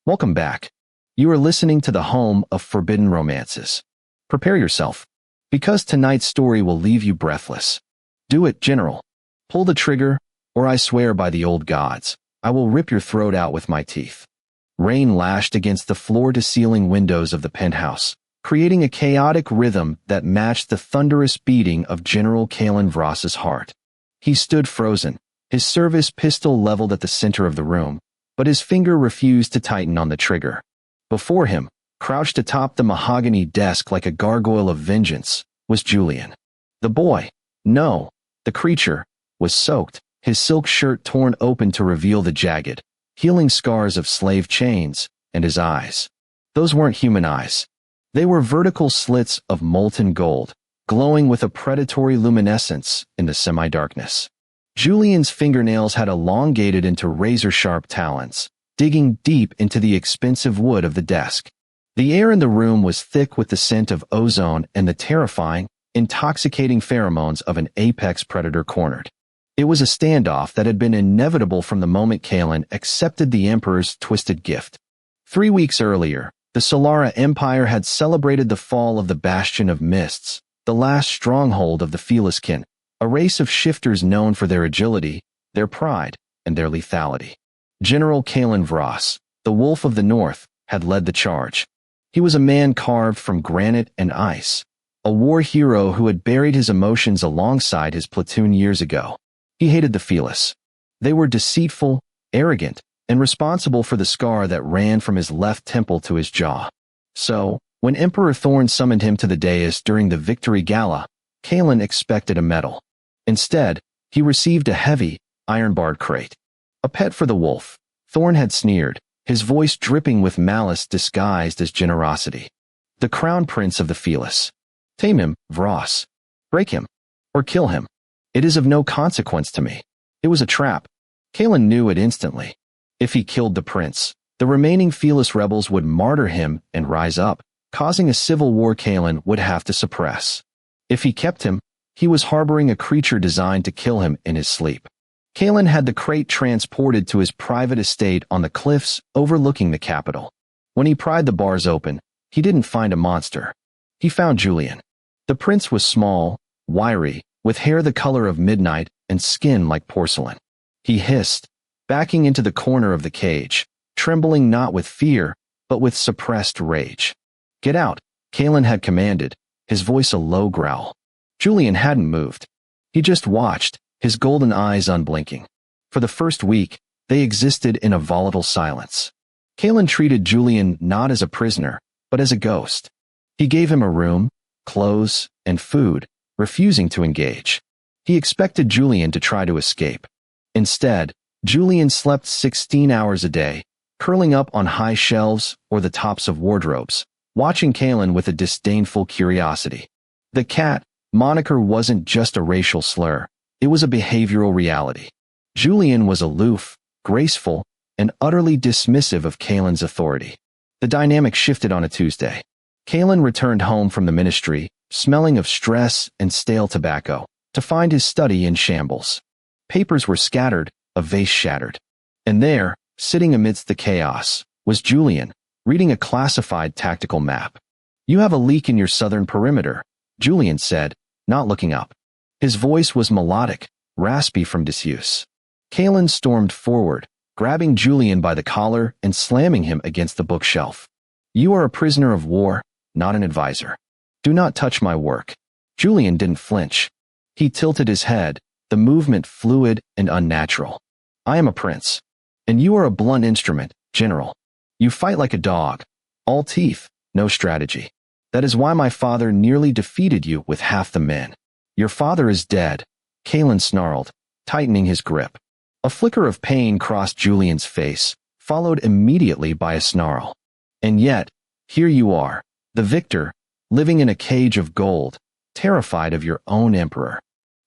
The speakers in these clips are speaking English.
Welcome back. You are listening to the home of forbidden romances. Prepare yourself, because tonight's story will leave you breathless. Do it, General. Pull the trigger, or I swear by the old gods, I will rip your throat out with my teeth. Rain lashed against the floor-to-ceiling windows of the penthouse, creating a chaotic rhythm that matched the thunderous beating of General Kalen Vross's heart. He stood frozen, his service pistol leveled at the center of the room, but his finger refused to tighten on the trigger. Before him, crouched atop the mahogany desk like a gargoyle of vengeance, was Julian. The boy, no, the creature, was soaked, his silk shirt torn open to reveal the jagged, healing scars of slave chains, and his eyes. Those weren't human eyes. They were vertical slits of molten gold, glowing with a predatory luminescence in the semi-darkness. Julian's fingernails had elongated into razor-sharp talons, digging deep into the expensive wood of the desk. The air in the room was thick with the scent of ozone and the terrifying, intoxicating pheromones of an apex predator cornered. It was a standoff that had been inevitable from the moment Kalen accepted the Emperor's twisted gift. 3 weeks earlier, the Solara Empire had celebrated the fall of the Bastion of Mists, the last stronghold of the Feliskin, a race of shifters known for their agility, their pride, and their lethality. General Kalen Vross, the Wolf of the North, had led the charge. He was a man carved from granite and ice, a war hero who had buried his emotions alongside his platoon years ago. He hated the Felis. They were deceitful, arrogant, and responsible for the scar that ran from his left temple to his jaw. So, when Emperor Thorn summoned him to the dais during the Victory Gala, Kalen expected a medal. Instead, he received a heavy, iron-barred crate. A pet for the wolf, Thorn had sneered, his voice dripping with malice disguised as generosity. The crown prince of the Felis. Tame him, Vross. Break him. Or kill him. It is of no consequence to me. It was a trap. Kalen knew it instantly. If he killed the prince, the remaining Felis rebels would martyr him and rise up, causing a civil war Kalen would have to suppress. If he kept him, he was harboring a creature designed to kill him in his sleep. Kalen had the crate transported to his private estate on the cliffs overlooking the capital. When he pried the bars open, he didn't find a monster. He found Julian. The prince was small, wiry, with hair the color of midnight and skin like porcelain. He hissed, backing into the corner of the cage, trembling not with fear, but with suppressed rage. Get out, Kalen had commanded, his voice a low growl. Julian hadn't moved. He just watched, his golden eyes unblinking. For the first week, they existed in a volatile silence. Kalen treated Julian not as a prisoner, but as a ghost. He gave him a room, clothes, and food, refusing to engage. He expected Julian to try to escape. Instead, Julian slept 16 hours a day, curling up on high shelves or the tops of wardrobes, watching Kalen with a disdainful curiosity. The cat moniker wasn't just a racial slur, it was a behavioral reality. Julian was aloof, graceful, and utterly dismissive of Kalen's authority. The dynamic shifted on a Tuesday. Kalen returned home from the ministry, smelling of stress and stale tobacco, to find his study in shambles. Papers were scattered, a vase shattered. And there, sitting amidst the chaos, was Julian, reading a classified tactical map. "You have a leak in your southern perimeter," Julian said, not looking up. His voice was melodic, raspy from disuse. Kalen stormed forward, grabbing Julian by the collar and slamming him against the bookshelf. "You are a prisoner of war, not an advisor. Do not touch my work." Julian didn't flinch. He tilted his head, the movement fluid and unnatural. "I am a prince. And you are a blunt instrument, General. You fight like a dog. All teeth, no strategy. That is why my father nearly defeated you with half the men. Your father is dead," Kalen snarled, tightening his grip. A flicker of pain crossed Julian's face, followed immediately by a snarl. "And yet, here you are, the victor, living in a cage of gold, terrified of your own emperor."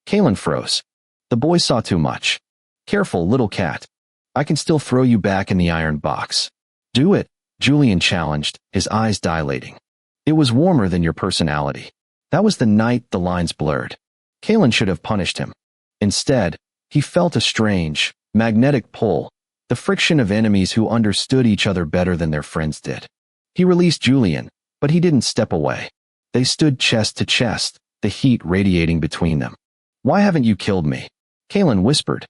Kalen froze. The boy saw too much. "Careful, little cat. I can still throw you back in the iron box." "Do it," Julian challenged, his eyes dilating. "It was warmer than your personality." That was the night the lines blurred. Kalen should have punished him. Instead, he felt a strange, magnetic pull, The friction of enemies who understood each other better than their friends did. He released Julian, but he didn't step away. They stood chest to chest, the heat radiating between them. "Why haven't you killed me?" Kalen whispered.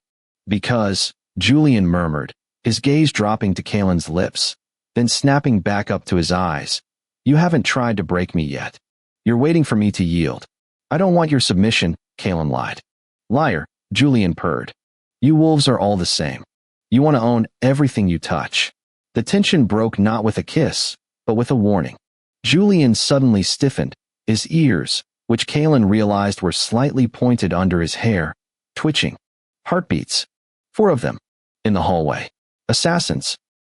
"Because," Julian murmured, his gaze dropping to Kalen's lips, then snapping back up to his eyes. "You haven't tried to break me yet. You're waiting for me to yield." "I don't want your submission," Kalen lied. "Liar," Julian purred. "You wolves are all the same. You want to own everything you touch." The tension broke not with a kiss, but with a warning. Julian suddenly stiffened, his ears, which Kalen realized were slightly pointed under his hair, twitching. Heartbeats. 4 of them. In the hallway. Assassins.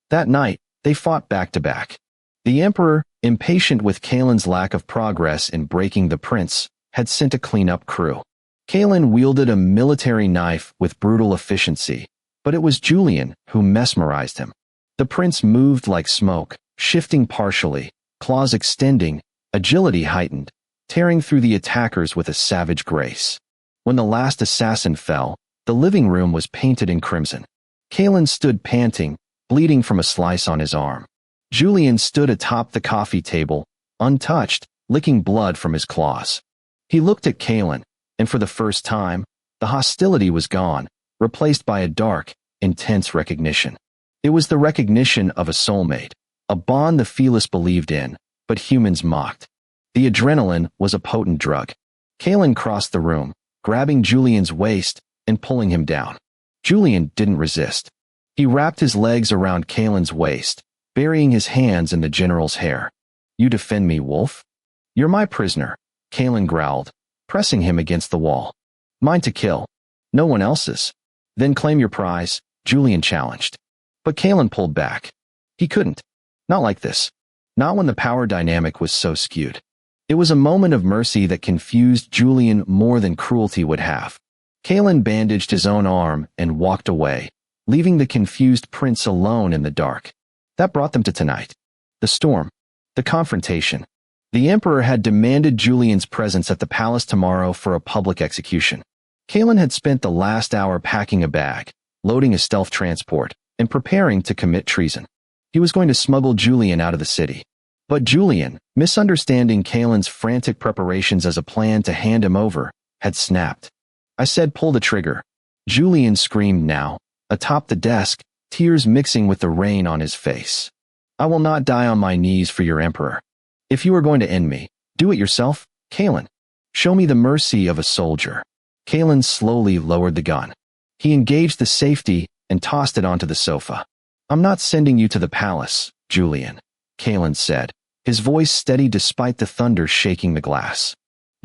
That night, they fought back to back. The Emperor, impatient with Kalen's lack of progress in breaking the prince, had sent a cleanup crew. Kalen wielded a military knife with brutal efficiency, but it was Julian who mesmerized him. The prince moved like smoke, shifting partially, claws extending, agility heightened, tearing through the attackers with a savage grace. When the last assassin fell, the living room was painted in crimson. Kalen stood panting, bleeding from a slice on his arm. Julian stood atop the coffee table, untouched, licking blood from his claws. He looked at Kalen, and for the first time, the hostility was gone, replaced by a dark, intense recognition. It was the recognition of a soulmate, a bond the fearless believed in, but humans mocked. The adrenaline was a potent drug. Kalen crossed the room, grabbing Julian's waist and pulling him down. Julian didn't resist. He wrapped his legs around Kalen's waist, burying his hands in the general's hair. "You defend me, wolf?" "You're my prisoner," Kalen growled, pressing him against the wall. "Mine to kill. No one else's." "Then claim your prize," Julian challenged. But Kalen pulled back. He couldn't. Not like this. Not when the power dynamic was so skewed. It was a moment of mercy that confused Julian more than cruelty would have. Kalen bandaged his own arm and walked away, leaving the confused prince alone in the dark. That brought them to tonight. The storm. The confrontation. The Emperor had demanded Julian's presence at the palace tomorrow for a public execution. Kalen had spent the last hour packing a bag, loading a stealth transport, and preparing to commit treason. He was going to smuggle Julian out of the city. But Julian, misunderstanding Kalen's frantic preparations as a plan to hand him over, had snapped. "I said pull the trigger." Julian screamed now, atop the desk, tears mixing with the rain on his face. "I will not die on my knees for your Emperor. If you are going to end me, do it yourself, Kalen. Show me the mercy of a soldier." Kalen slowly lowered the gun. He engaged the safety and tossed it onto the sofa. "I'm not sending you to the palace, Julian," Kalen said, his voice steady despite the thunder shaking the glass.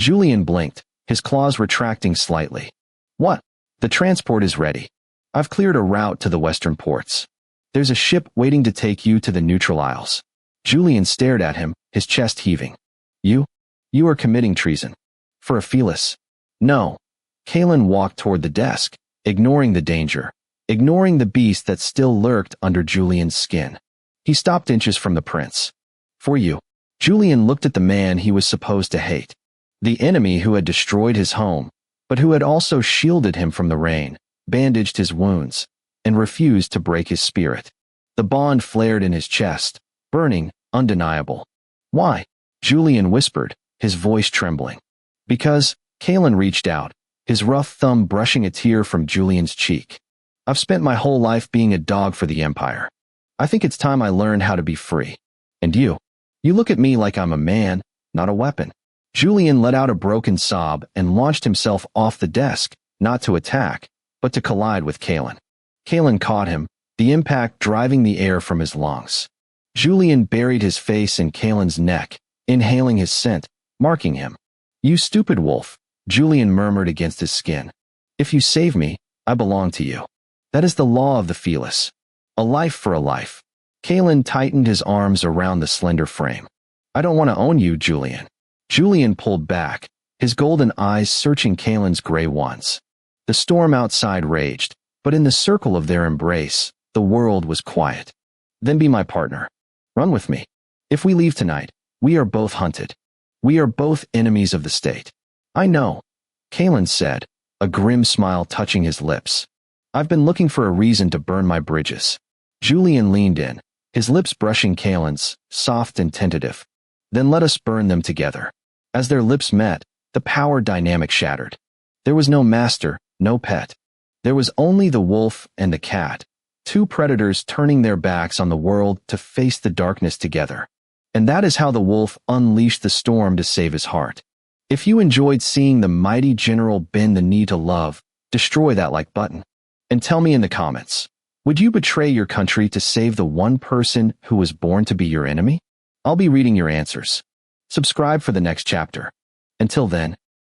Julian blinked, his claws retracting slightly. "What?" "The transport is ready. I've cleared a route to the western ports. There's a ship waiting to take you to the neutral isles." Julian stared at him, his chest heaving. You are committing treason. For a felis." "No." Kalen walked toward the desk, ignoring the danger, ignoring the beast that still lurked under Julian's skin. He stopped inches from the prince. "For you." Julian looked at the man he was supposed to hate. The enemy who had destroyed his home, but who had also shielded him from the rain, bandaged his wounds, and refused to break his spirit. The bond flared in his chest, burning, undeniable. "Why?" Julian whispered, his voice trembling. "Because," Kalen reached out, his rough thumb brushing a tear from Julian's cheek. "I've spent my whole life being a dog for the Empire. I think it's time I learned how to be free. And you look at me like I'm a man, not a weapon." Julian let out a broken sob and launched himself off the desk, not to attack, but to collide with Kalen. Kalen caught him, the impact driving the air from his lungs. Julian buried his face in Kalen's neck, inhaling his scent, marking him. "You stupid wolf," Julian murmured against his skin. "If you save me, I belong to you. That is the law of the felis. A life for a life." Kalen tightened his arms around the slender frame. "I don't want to own you, Julian." Julian pulled back, his golden eyes searching Kalen's gray ones. The storm outside raged, but in the circle of their embrace, the world was quiet. "Then be my partner. Run with me. If we leave tonight, we are both hunted. We are both enemies of the state." "I know," Kalen said, a grim smile touching his lips. I've been looking for a reason to burn my bridges. Julian leaned in, his lips brushing Kalen's, soft and tentative. Then let us burn them together. As their lips met, the power dynamic shattered. There was no master, no pet. There was only the wolf and the cat, two predators turning their backs on the world to face the darkness together. And that is how the wolf unleashed the storm to save his heart. If you enjoyed seeing the mighty general bend the knee to love, destroy that like button. And tell me in the comments, would you betray your country to save the one person who was born to be your enemy? I'll be reading your answers. Subscribe for the next chapter. Until then,